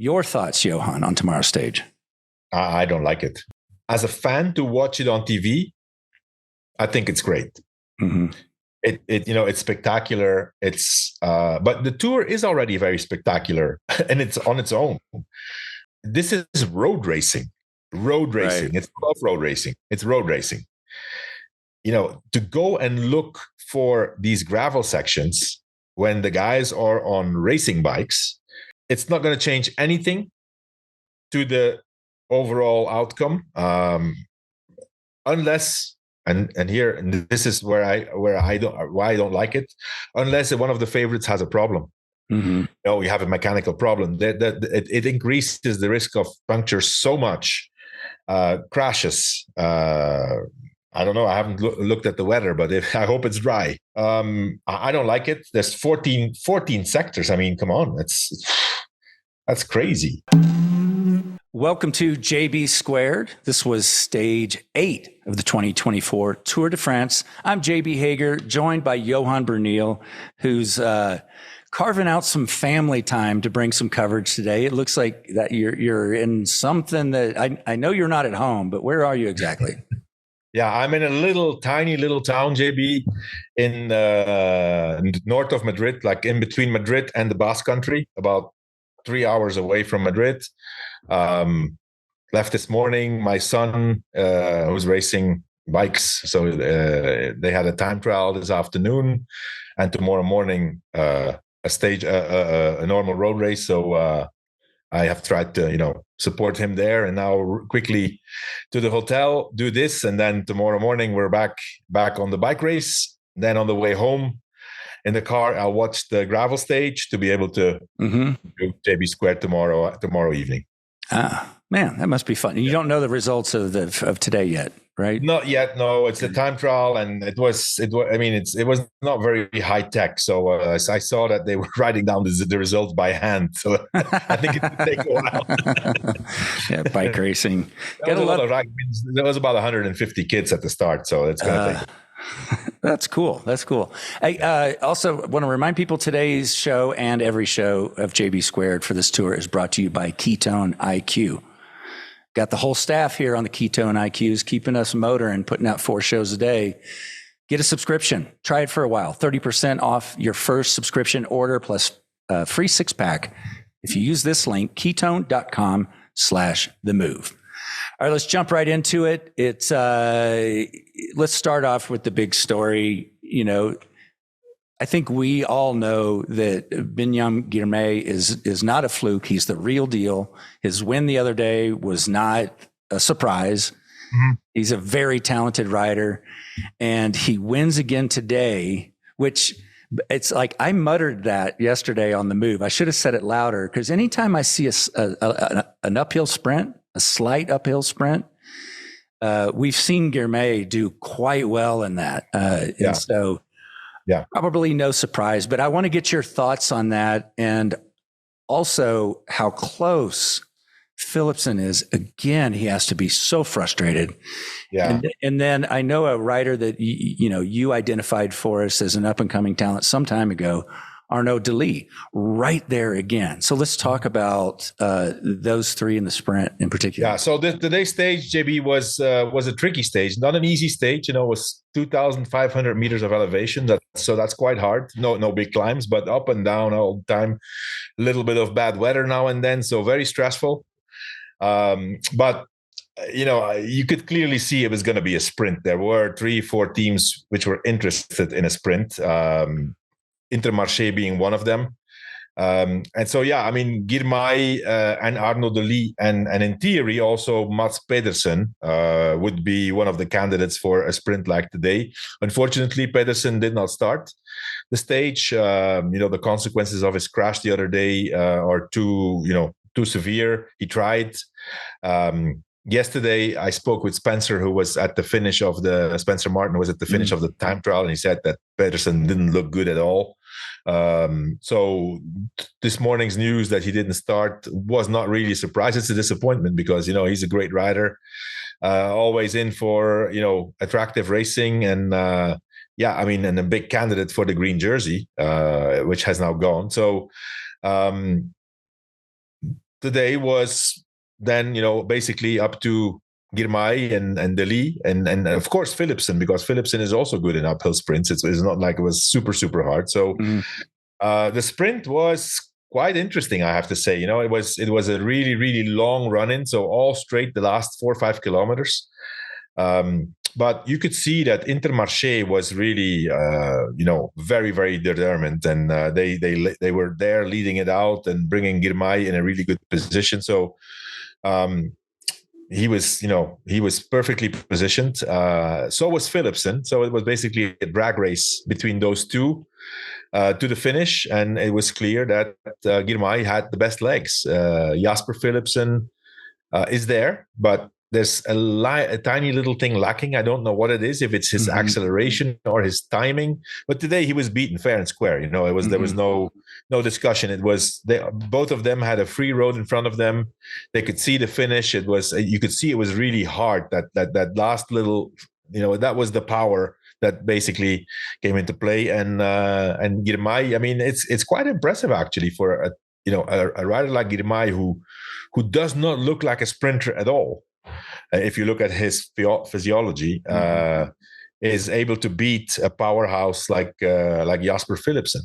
Your thoughts, Johan, on tomorrow's stage? I don't like it. As a fan to watch it on TV, I think it's great. Mm-hmm. It's spectacular. But the tour is already very spectacular, and it's on its own. This is road racing. Right. It's off-road racing. It's road racing. To go and look for these gravel sections when the guys are on racing bikes, it's not going to change anything to the overall outcome, unless and this is where I don't like it, unless one of the favorites has a problem. Mm-hmm. We have a mechanical problem it increases the risk of punctures so much, crashes. I don't know. I haven't looked at the weather, but I hope it's dry. I don't like it. There's 14 sectors. I mean, come on, that's crazy. Welcome to JB Squared. This was stage 8 of the 2024 Tour de France. I'm JB Hager, joined by Johan Bernard, who's carving out some family time to bring some coverage today. It looks like that you're in something that I know you're not at home, but where are you exactly? Yeah, I'm in a tiny little town, JB, in north of Madrid, like in between Madrid and the Basque Country, about 3 hours away from Madrid. Left this morning. My son was racing bikes, so they had a time trial this afternoon, and tomorrow morning a normal road race. So I have tried to support him there, and now quickly to the hotel, do this, and then tomorrow morning we're back on the bike race. Then on the way home in the car, I'll watch the gravel stage to be able to do JB Squared tomorrow evening. Ah, man, that must be fun. You don't know the results of today yet, right? Not yet. No, it's a time trial, and it was. I mean, it was not very high tech. So I saw that they were writing down the results by hand. So I think it would take a while. Yeah, bike racing. There was about 150 kids at the start, so it's going to take. That's cool. I also want to remind people today's show and every show of JB Squared for this tour is brought to you by Ketone IQ. Got the whole staff here on the Ketone IQs, keeping us motoring, putting out 4 shows a day. Get a subscription. Try it for a while. 30% off your first subscription order plus free 6-pack if you use this link, ketone.com/themove. All right, let's jump right into it. Let's start off with the big story. I think we all know that Ventum Trivia is not a fluke. He's the real deal. His win the other day was not a surprise. Mm-hmm. He's a very talented rider, and he wins again today, which it's like I muttered that yesterday on the move. I should have said it louder, because anytime I see an uphill sprint, a slight uphill sprint, we've seen Guilherme do quite well in that. And so probably no surprise, but I want to get your thoughts on that, and also how close Philipsen is. Again, he has to be so frustrated. Yeah. And then I know a rider that you identified for us as an up and coming talent some time ago, Arnaud Delis, right there again. So let's talk about those 3 in the sprint in particular. Yeah. So today's stage, JB, was a tricky stage, not an easy stage. It was 2,500 meters of elevation. So that's quite hard. No big climbs, but up and down all the time. A little bit of bad weather now and then, so very stressful. But you could clearly see it was going to be a sprint. There were 3-4 teams which were interested in a sprint. Intermarché being one of them. And so, Guilherme and Arnaud Delis, and in theory also Mats Pedersen would be one of the candidates for a sprint like today. Unfortunately, Pedersen did not start the stage. The consequences of his crash the other day are too severe. He tried. Yesterday, I spoke with Spencer, who was at the finish of Spencer Martin was at the finish of the time trial, and he said that Pedersen didn't look good at all. So this morning's news that he didn't start was not really a surprise. It's a disappointment because, he's a great rider, always in for, attractive racing, and and a big candidate for the green jersey, which has now gone. So, today was then, basically up to Girmay and Deli and of course Philipsen, because Philipsen is also good in uphill sprints. It's not like it was super, super hard. So the sprint was quite interesting, I have to say. It was a really, really long run-in, so all straight the last 4 or 5 kilometers. But you could see that Intermarché was really, very, very determined, and they were there leading it out and bringing Girmay in a really good position. So he was perfectly positioned. So was Philipsen. So it was basically a drag race between those two to the finish, and it was clear that Girmay had the best legs. Jasper Philipsen is there, but there's a tiny little thing lacking. I don't know what it is, if it's his acceleration or his timing. But today he was beaten fair and square. There was no discussion. It was both of them had a free road in front of them. They could see the finish. You could see it was really hard. That last little, that was the power that basically came into play. And Girmay, I mean, it's quite impressive actually for a rider like Girmay who does not look like a sprinter at all. If you look at his physiology, is able to beat a powerhouse like Jasper Philipsen.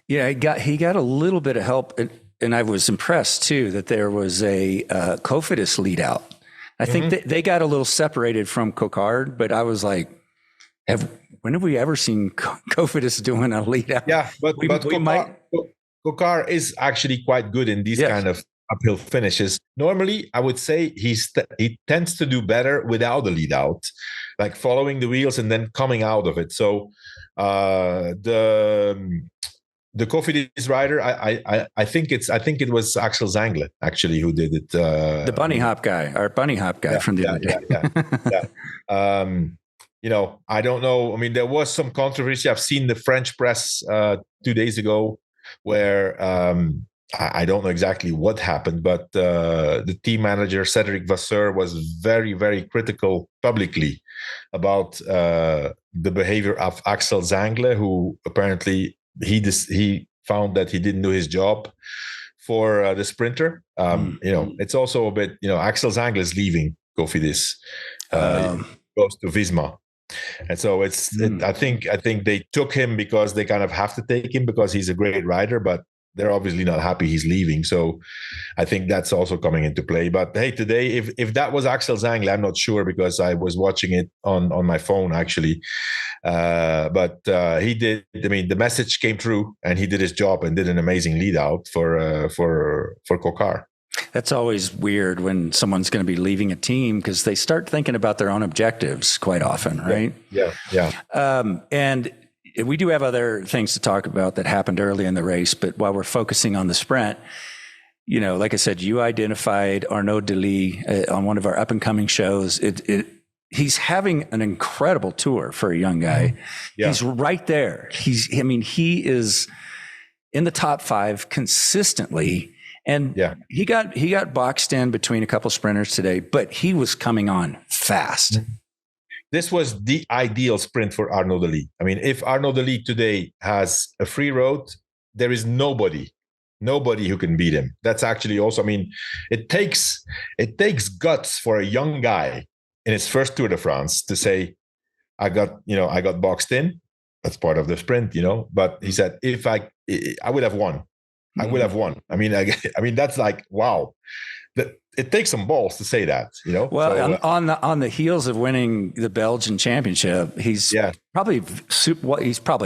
Yeah, he got a little bit of help, and I was impressed too that there was a Cofidis lead out. I think they got a little separated from Cocard, but I was like, when have we ever seen Cofidis doing a lead out? Yeah, but Cocard is actually quite good in these kind of uphill finishes. Normally, I would say he tends to do better without the lead out, like following the wheels and then coming out of it. So the Cofidis rider, I think it was Axel Zangle actually who did it. The bunny hop guy from the other day. I don't know. I mean, there was some controversy. I've seen the French press 2 days ago where I don't know exactly what happened, but the team manager, Cedric Vasseur, was very, very critical publicly about the behavior of Axel Zangle, who apparently he found that he didn't do his job for the sprinter. It's also a bit, Axel Zangle is leaving Cofidis, goes to Visma. And so I think they took him because they kind of have to take him because he's a great rider, but they're obviously not happy he's leaving. So I think that's also coming into play. But hey, today, if that was Axel Zangle, I'm not sure because I was watching it on my phone actually. But he did. I mean, the message came through, and he did his job and did an amazing lead out for Cocard. That's always weird when someone's going to be leaving a team because they start thinking about their own objectives quite often, right? Yeah. And we do have other things to talk about that happened early in the race, but while we're focusing on the sprint, like I said, you identified Arnaud Dely on one of our up and coming shows. He's having an incredible tour for a young guy. Yeah. He's right there. He is in the top 5 consistently. And he got boxed in between a couple sprinters today, but he was coming on fast. This was the ideal sprint for Arnaud Dely. I mean, if Arnaud Dely today has a free road, there is nobody who can beat him. That's actually also, I mean, it takes guts for a young guy in his first Tour de France to say, I got boxed in. That's part of the sprint, But he said, if I would have won. I would have won. I mean, that's like, wow. It takes some balls to say that, Well, so, on the heels of winning the Belgian championship, he's probably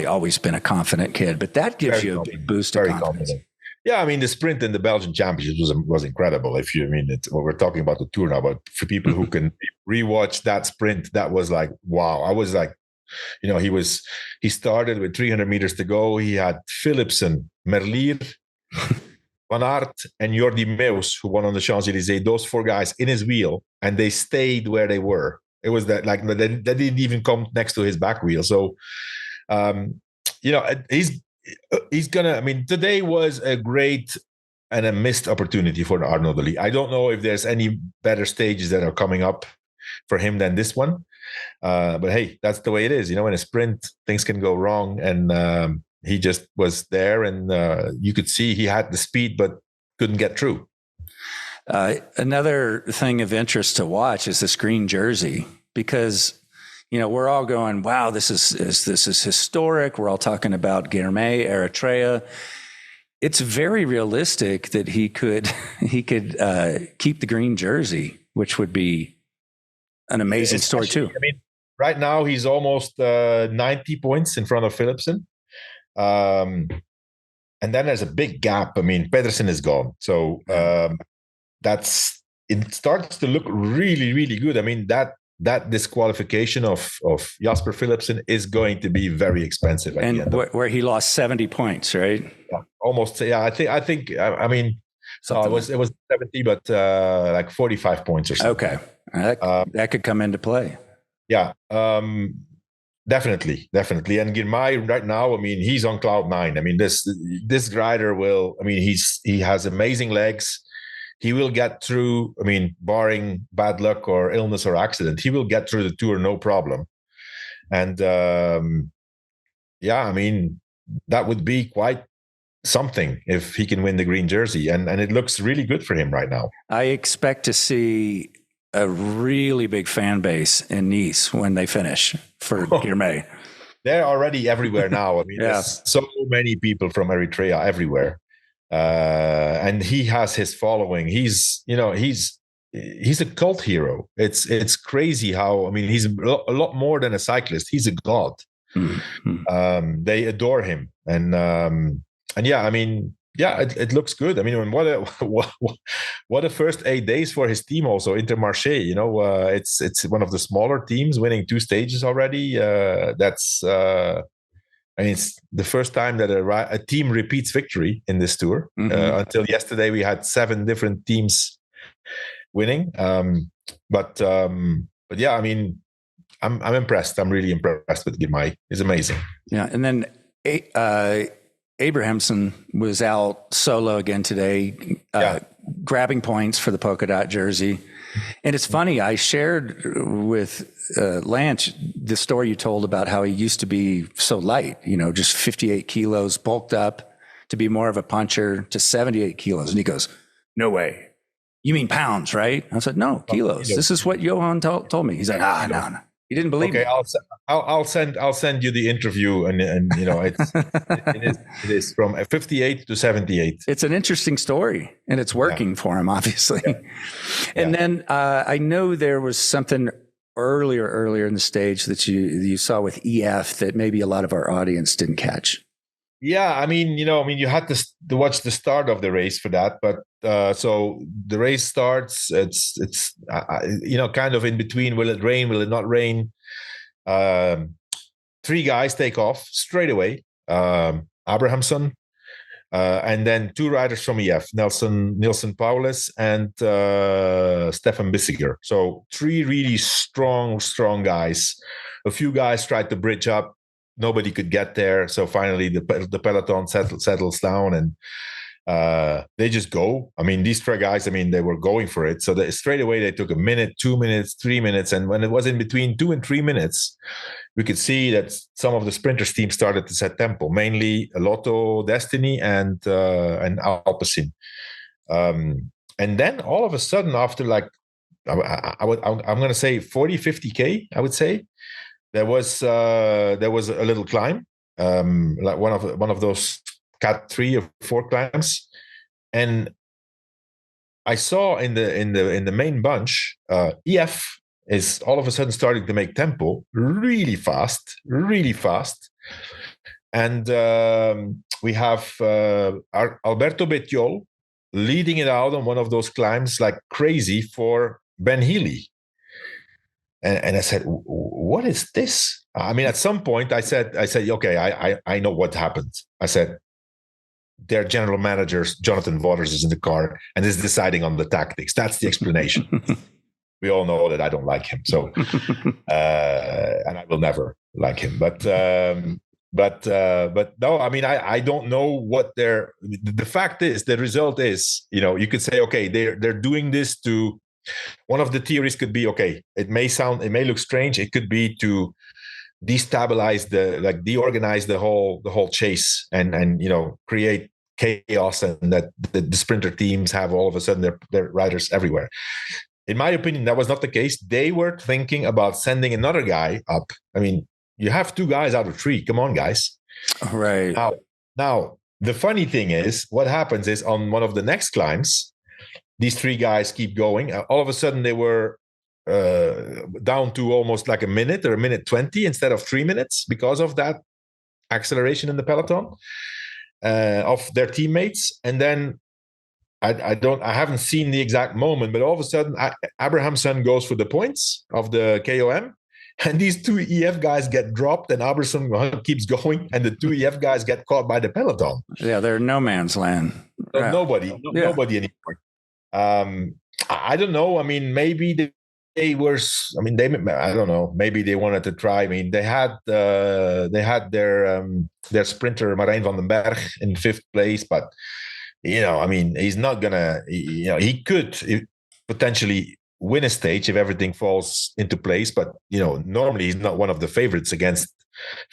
always been a confident kid, but that gives you a big boost of confidence. Confident. Yeah, I mean, the sprint in the Belgian championship was incredible. We're talking about the Tour now, but for people who can rewatch that sprint, that was like, wow. I was like, he started with 300 meters to go. He had Philipsen, Merlier, Van Aert, and Jordi Meus, who won on the Champs-Élysées, those 4 guys in his wheel, and they stayed where they were. It was that, like, they didn't even come next to his back wheel. So, he's gonna, I mean, today was a great and a missed opportunity for Arnaud Dely. I don't know if there's any better stages that are coming up for him than this one. But hey, that's the way it is. In a sprint, things can go wrong. And he just was there, and you could see he had the speed, but couldn't get through. Another thing of interest to watch is this green jersey, because we're all going, wow, this is historic. We're all talking about Guilherme, Eritrea. It's very realistic that he could keep the green jersey, which would be an amazing story too. I mean, right now he's almost 90 points in front of Philipsen. And then there's a big gap. I mean, Pedersen is gone. So it starts to look really, really good. I mean, that disqualification of Jasper Philipsen is going to be very expensive. And where he lost 70 points, right? Yeah, almost. Yeah, I think. I mean, it was 70, but like 45 points or something. Okay, that could come into play. Yeah, definitely. And Guilherme right now, I mean, he's on cloud 9. I mean, this rider will. I mean, he has amazing legs. He will get through. I mean, barring bad luck or illness or accident, he will get through the Tour no problem. And I mean, that would be quite something if he can win the green jersey, and it looks really good for him right now. I expect to see a really big fan base in Nice when they finish for Guilherme. They're already everywhere now. I mean, there's so many people from Eritrea everywhere. And he has his following. He's a cult hero. It's crazy how, I mean, he's a lot more than a cyclist. He's a god. Mm-hmm. They adore him. And yeah, I mean, yeah, it looks good. I mean, what a first 8 days for his team also, Intermarché. It's one of the smaller teams winning 2 stages already. I mean, it's the first time that a team repeats victory in this Tour. Mm-hmm. Until yesterday, we had 7 different teams winning. But yeah, I mean, I'm impressed. I'm really impressed with Guilherme. He's amazing. Yeah, and then Abrahamson was out solo again today, grabbing points for the polka dot jersey. And it's funny, I shared with Lance the story you told about how he used to be so light, just 58 kilos, bulked up to be more of a puncher, to 78 kilos. And he goes, no way. You mean pounds, right? I said, no, kilos. This is what Johan told me. He's like, no. He didn't believe me. I'll send you the interview, and it is from 58 to 78. It's an interesting story, and it's working for him, obviously. Yeah. And then I know there was something earlier in the stage that you saw with EF that maybe a lot of our audience didn't catch. Yeah, I mean, you had to watch the start of the race for that, but so the race starts. It's kind of in between. Will it rain? Will it not rain? 3 guys take off straight away. Abrahamson, and then 2 riders from EF: Nilsen Paulus and Stefan Bissiger. So 3 really strong guys. A few guys tried to bridge up. Nobody could get there. So finally the peloton settles down, and they just go. I mean, these 3 guys, I mean, they were going for it. So straight away they took 1 minute, 2 minutes, 3 minutes. And when it was in between 2 and 3 minutes, we could see that some of the sprinters team started to set tempo, mainly Lotto, Destiny, and Alpecin. And then all of a sudden, after like, I'm going to say 40, 50K, I would say, there was a little climb, like one of those Cat 3 or 4 climbs, and I saw in the main bunch, EF is all of a sudden starting to make tempo really fast, and we have Alberto Bettiol leading it out on one of those climbs like crazy for Ben Healy. And I said, what is this? I mean, at some point I said, okay, I know what happened. I said, their general manager, Jonathan Waters, is in the car and is deciding on the tactics. That's the explanation. We all know that I don't like him. So, and I will never like him. But no, I mean, I don't know what the fact is, the result is, you could say, okay, they're doing this to, one of the theories could be, okay, it may look strange. It could be to destabilize deorganize the whole chase and create chaos and that the sprinter teams have all of a sudden their riders everywhere. In my opinion, that was not the case. They were thinking about sending another guy up. I mean, you have 2 guys out of 3. Come on, guys. Right. Now, the funny thing is, what happens is on one of the next climbs, these 3 guys keep going. All of a sudden, they were down to almost like a minute or a minute 20 instead of 3 minutes because of that acceleration in the peloton of their teammates. And then I haven't seen the exact moment, but all of a sudden, Abrahamson goes for the points of the KOM. And these 2 EF guys get dropped, and Abrahamson keeps going, and the 2 EF guys get caught by the peloton. Yeah, they're no man's land. So nobody anymore. I don't know. I mean, maybe they were. I mean, I don't know. Maybe they wanted to try. I mean, they had their sprinter Marijn van den Berg in 5th place, but I mean, he's not gonna. He could potentially win a stage if everything falls into place, but normally he's not one of the favorites against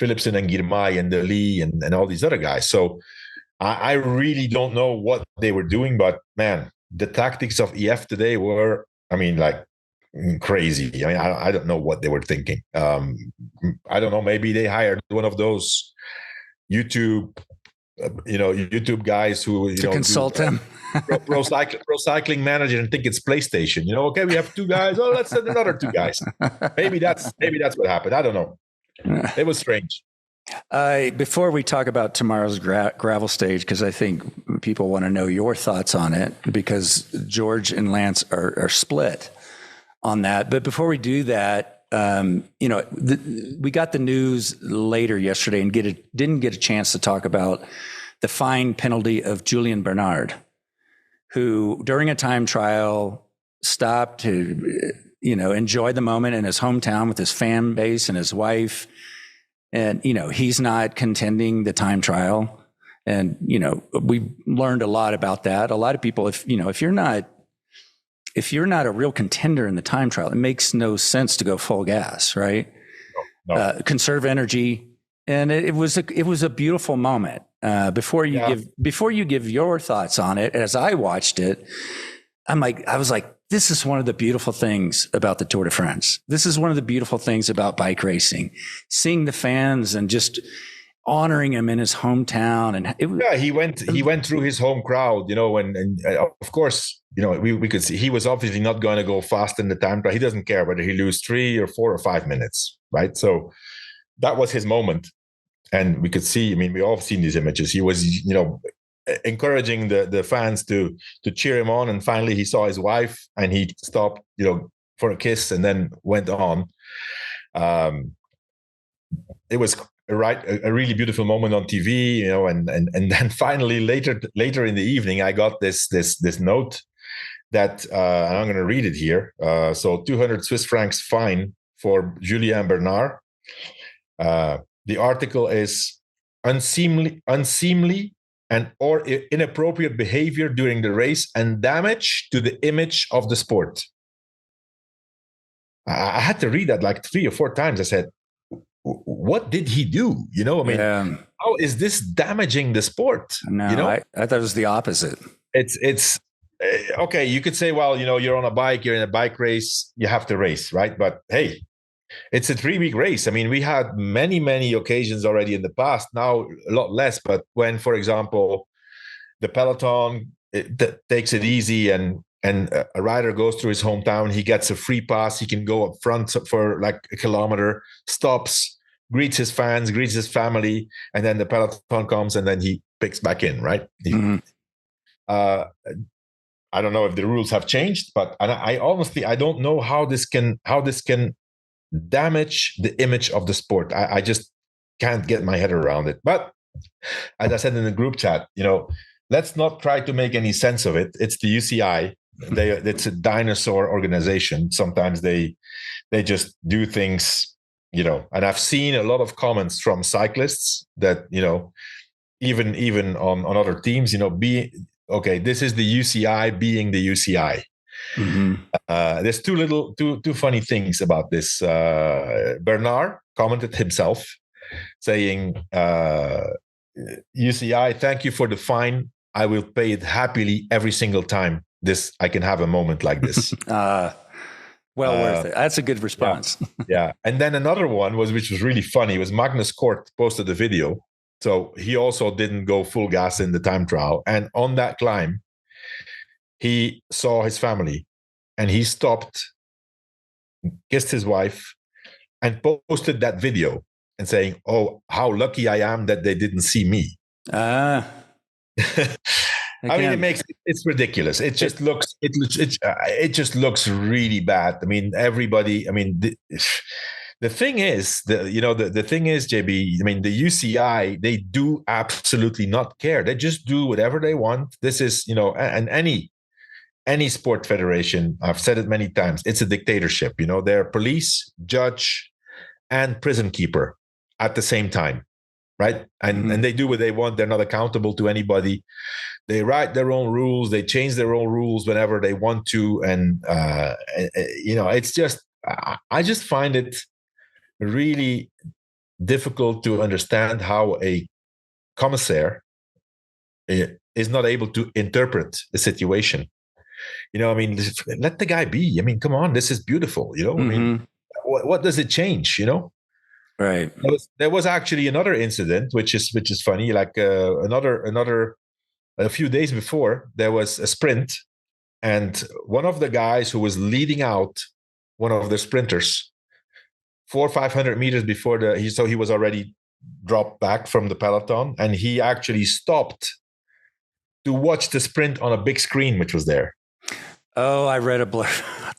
Philipsen and Girmay and De Lee and all these other guys. So I really don't know what they were doing, but man, the tactics of EF today were, I mean, like crazy. I mean, I don't know what they were thinking. I don't know. Maybe they hired one of those YouTube guys who to consult him. pro cycling manager and think it's PlayStation. Okay, we have 2 guys. Oh, let's send another 2 guys. Maybe that's what happened. I don't know. It was strange. Before we talk about tomorrow's gravel stage, because I think people want to know your thoughts on it, because George and Lance are split on that. But before we do that, we got the news later yesterday and didn't get a chance to talk about the fine penalty of Julian Bernard, who during a time trial stopped to, enjoy the moment in his hometown with his fan base and his wife. And, he's not contending the time trial. And, we learned a lot about that. A lot of people, if you're not a real contender in the time trial, it makes no sense to go full gas, right? No. Conserve energy. And it was a beautiful moment. Before you give your thoughts on it, as I watched it, I was like, this is one of the beautiful things about the Tour de France. This is one of the beautiful things about bike racing, seeing the fans and just honoring him in his hometown. And he went through his home crowd, and of course, we could see he was obviously not going to go fast in the time, but he doesn't care whether he lose 3 or 4 or 5 minutes, right? So that was his moment. And we could see, I mean, we all have seen these images. He was, encouraging the fans to cheer him on. And finally he saw his wife and he stopped, for a kiss and then went on. It was a really beautiful moment on TV, and then finally later in the evening, I got this note that, and I'm going to read it here. So 200 Swiss francs fine for Julian Bernard. The article is unseemly and or inappropriate behavior during the race and damage to the image of the sport. I had to read that like 3 or 4 times. I said, what did he do? How is this damaging the sport? No, I thought it was the opposite. It's okay. You could say, well, you're on a bike, you're in a bike race, you have to race, right? But hey, it's a 3-week race. I mean, we had many, many occasions already in the past, now a lot less. But when, for example, the peloton takes it easy and a rider goes through his hometown, he gets a free pass, he can go up front for like a kilometer, stops, greets his fans, greets his family, and then the peloton comes and then he picks back in, right? Mm-hmm. I don't know if the rules have changed, but I honestly, I don't know how this can damage the image of the sport. I just can't get my head around it. But as I said in the group chat, let's not try to make any sense of it. It's the UCI. It's a dinosaur organization. Sometimes they just do things, and I've seen a lot of comments from cyclists that, even on other teams, this is the UCI being the UCI. Mm-hmm. There's two funny things about this. Bernard commented himself saying, UCI, thank you for the fine. I will pay it happily every single time I can have a moment like this. Well worth it. That's a good response. Yeah. And then another one which was really funny, was Magnus Kort posted the video. So he also didn't go full gas in the time trial. And on that climb, he saw his family and he stopped, kissed his wife, and posted that video and saying, "Oh, how lucky I am that they didn't see me." I mean, it's ridiculous. It just looks really bad. I mean, everybody. I mean, the thing is, the thing is, JB. I mean, the UCI, they do absolutely not care. They just do whatever they want. This is, and any sport federation, I've said it many times, it's a dictatorship. They're police, judge, and prison keeper at the same time, right? And they do what they want. They're not accountable to anybody. They write their own rules. They change their own rules whenever they want to. And, it's just, I just find it really difficult to understand how a commissaire is not able to interpret the situation. I mean, let the guy be. I mean, come on, this is beautiful. I mean, what does it change? Right. There was actually another incident, which is funny. Like a few days before, there was a sprint, and one of the guys who was leading out one of the sprinters 400 or 500 meters before he was already dropped back from the peloton, and he actually stopped to watch the sprint on a big screen, which was there. Oh, I read a blur.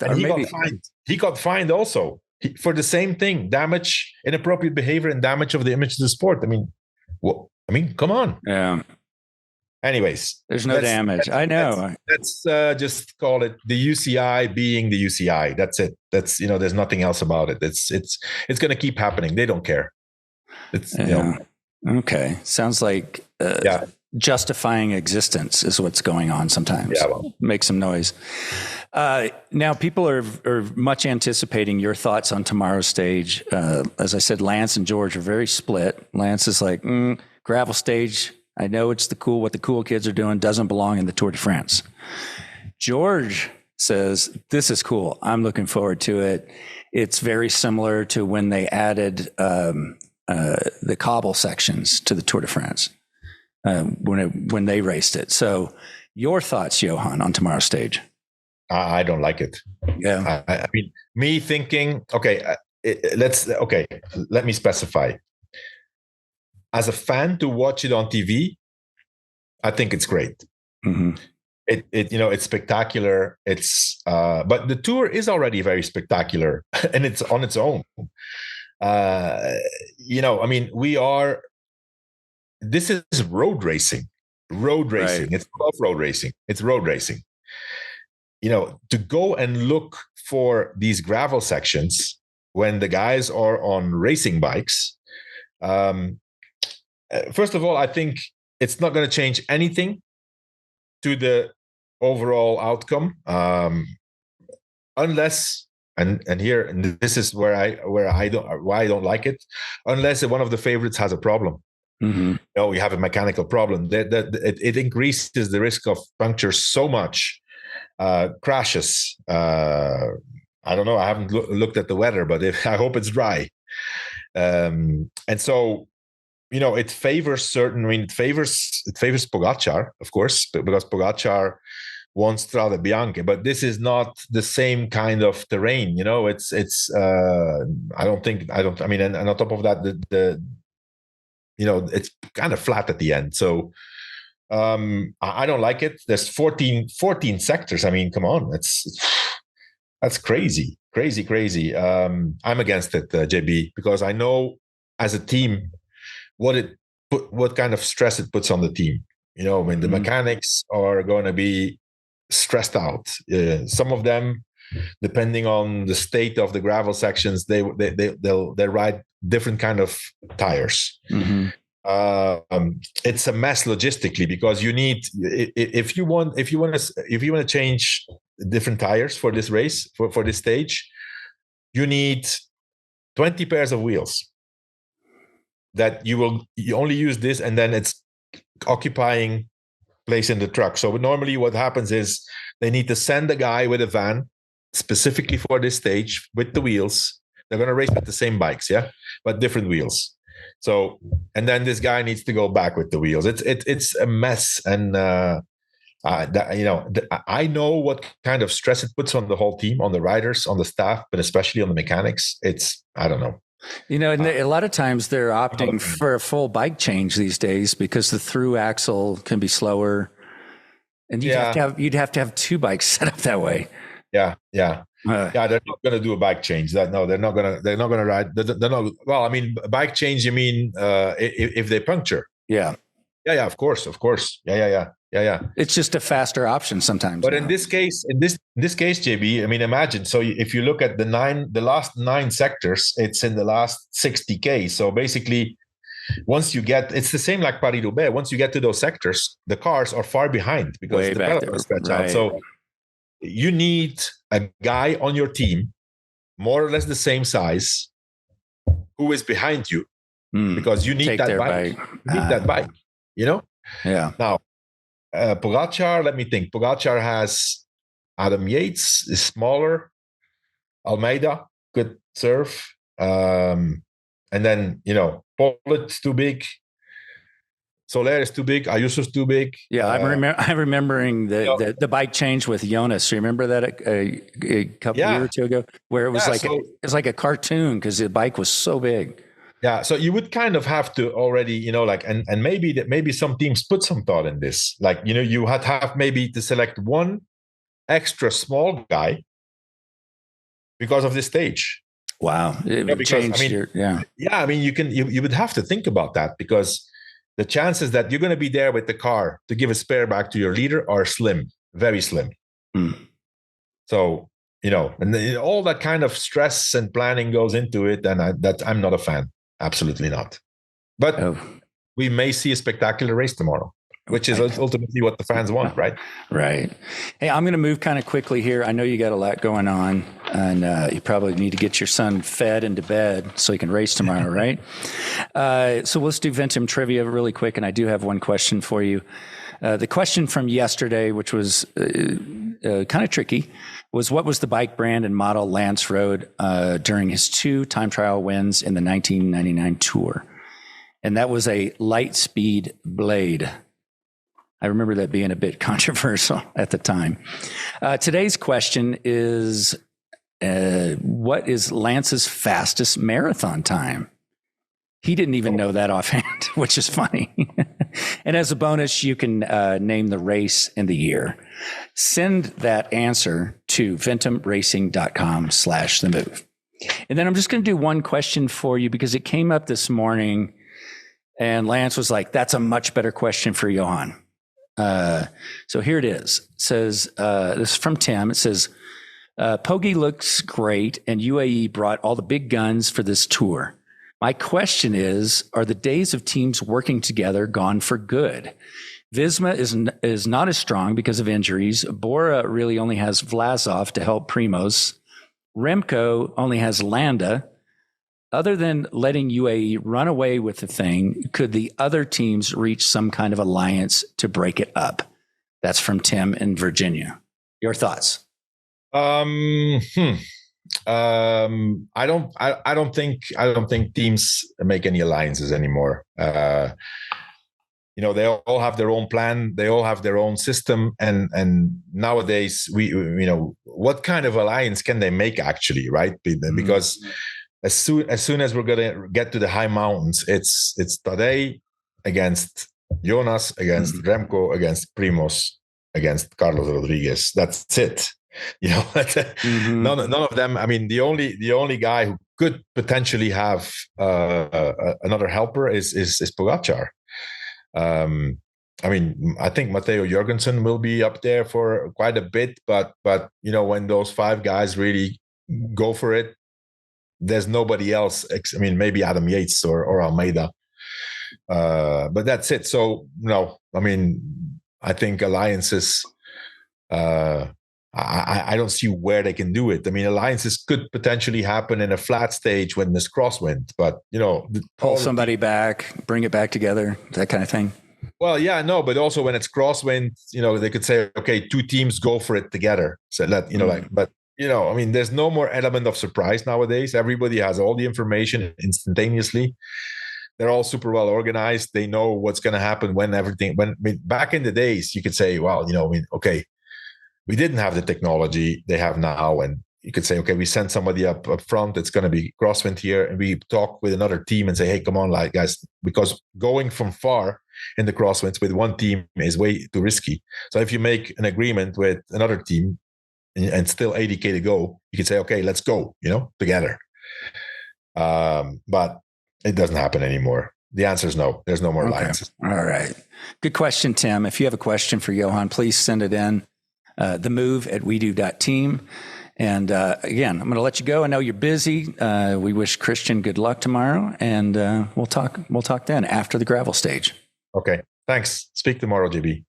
And got fined. He got fined also for the same thing: damage, inappropriate behavior, and damage of the image of the sport. I mean, come on. Yeah. Anyways, there's no damage. I know. Let's just call it the UCI being the UCI. That's it. That's there's nothing else about it. It's going to keep happening. They don't care. It's okay. Sounds like justifying existence is what's going on sometimes. Yeah, well. Make some noise. Now, people are much anticipating your thoughts on tomorrow's stage. As I said, Lance and George are very split. Lance is like, gravel stage, I know it's what the cool kids are doing, doesn't belong in the Tour de France. George says, this is cool. I'm looking forward to it. It's very similar to when they added the cobble sections to the Tour de France. When they raced it. So your thoughts, Johan, on tomorrow's stage? I don't like it. Yeah. I mean, me thinking, let me specify. As a fan to watch it on TV, I think it's great. Mm-hmm. It's spectacular. But the Tour is already very spectacular and it's on its own. I mean, this is road racing. Right. It's off-road racing. It's road racing. To go and look for these gravel sections when the guys are on racing bikes. First of all, I think it's not going to change anything to the overall outcome, unless, and this is where I don't like it, unless one of the favorites has a problem. Mm-hmm. We have a mechanical problem. It increases the risk of punctures so much, crashes. I don't know. I haven't looked at the weather, but I hope it's dry. And so, it favors certain. I mean, it favors Pogačar, of course, because Pogačar wants Strade Bianche. But this is not the same kind of terrain. It's. I mean, and on top of that, it's kind of flat at the end. So I don't like it. There's 14 sectors. I mean, come on, that's crazy. I'm against it, JB, because I know as a team what kind of stress it puts on the team. I mean, the mechanics are going to be stressed out. Some of them, depending on the state of the gravel sections, they'll ride different kind of tires. Mm-hmm. It's a mess logistically, because you need, if you want to change different tires for this race, for this stage, you need 20 pairs of wheels. that you only use this, and then it's occupying place in the truck. So normally what happens is they need to send a guy with a van specifically for this stage with the wheels. They're going to race with the same bikes, but different wheels. So, and then this guy needs to go back with the wheels. It's a mess, and I know what kind of stress it puts on the whole team, on the riders, on the staff, but especially on the mechanics. I don't know. And a lot of times they're opting for a full bike change these days because the through axle can be slower, and you'd have to have two bikes set up that way. Yeah. They're not going to do a bike change. They're not going to ride. They're not. Well, I mean, bike change. You mean if they puncture? Yeah. Of course. Yeah. It's just a faster option sometimes. But in this case, JB, I mean, imagine. So if you look at the last 9 sectors, it's in the last 60K. So basically, once you get, it's the same like Paris-Roubaix. Once you get to those sectors, the cars are far behind because the pedal is stretched out. So you need a guy on your team, more or less the same size, who is behind you, because you need that bike. You need that bike. Yeah. Now, Pogacar, let me think. Pogacar has Adam Yates, is smaller. Almeida could serve. And then, Pollitt's too big. Soler is too big. Ayuso's too big. Yeah, I'm remembering the bike change with Jonas. You remember that a couple year or two ago, where it was it's like a cartoon because the bike was so big. Yeah, so you would kind of have to already, and maybe some teams put some thought in this. Like, you had to have maybe to select one extra small guy because of this stage. Wow, it would change. I mean, you would have to think about that, because the chances that you're going to be there with the car to give a spare back to your leader are slim, very slim. So, and all that kind of stress and planning goes into it, and I'm not a fan. Absolutely not. But we may see a spectacular race tomorrow, which is ultimately what the fans want, right? Right. Hey, I'm going to move kind of quickly here. I know you got a lot going on, and you probably need to get your son fed into bed so he can race tomorrow, right? So let's do Ventum Trivia really quick, and I do have one question for you. The question from yesterday, which was kind of tricky, was what was the bike brand and model Lance rode during his 2 time trial wins in the 1999 Tour? And that was a Lightspeed Blade. I remember that being a bit controversial at the time. Today's question is, what is Lance's fastest marathon time? He didn't even know that offhand, which is funny. And as a bonus, you can name the race and the year. Send that answer to ventumracing.com/themove. And then I'm just going to do one question for you because it came up this morning and Lance was like, that's a much better question for Johan. So here it is. It says, this is from Tim. It says, Poggi looks great and UAE brought all the big guns for this tour. My question is, are the days of teams working together gone for good? Visma is not as strong because of injuries. Bora really only has Vlasov to help Primoz. Remco only has Landa. Other than letting UAE run away with the thing, could the other teams reach some kind of alliance to break it up? That's from Tim in Virginia. Your thoughts? I don't think teams make any alliances anymore. They all have their own plan, they all have their own system, and nowadays what kind of alliance can they make actually, right? Because as soon as we're gonna get to the high mountains, it's Tadej against Jonas, against Remco, against Primoz, against Carlos Rodriguez. That's it. None of them. I mean, the only guy who could potentially have another helper is Pogacar. I mean, I think Matteo Jorgensen will be up there for quite a bit, but when those 5 guys really go for it, there's nobody else. I mean, maybe Adam Yates or Almeida, but that's it. So no, I mean, I think alliances. I I don't see where they can do it. I mean, alliances could potentially happen in a flat stage when there's crosswind, but pull somebody back, bring it back together, that kind of thing. Well, yeah, no, but also when it's crosswind, they could say, okay, 2 teams go for it together. So I mean, there's no more element of surprise nowadays. Everybody has all the information instantaneously. They're all super well organized. They know what's going to happen back in the days, you could say, well, okay, we didn't have the technology they have now. And you could say, okay, we send somebody up front. It's going to be crosswind here. And we talk with another team and say, hey, come on, guys, because going from far in the crosswinds with one team is way too risky. So if you make an agreement with another team and still 80K to go, you could say, okay, let's go, together. But it doesn't happen anymore. The answer is no. There's no more alliances. All right. Good question, Tim. If you have a question for Johan, please send it in. themove@wedo.team. And again, I'm going to let you go. I know you're busy. We wish Christian good luck tomorrow, and we'll talk then after the gravel stage. Okay. Thanks. Speak tomorrow, JB.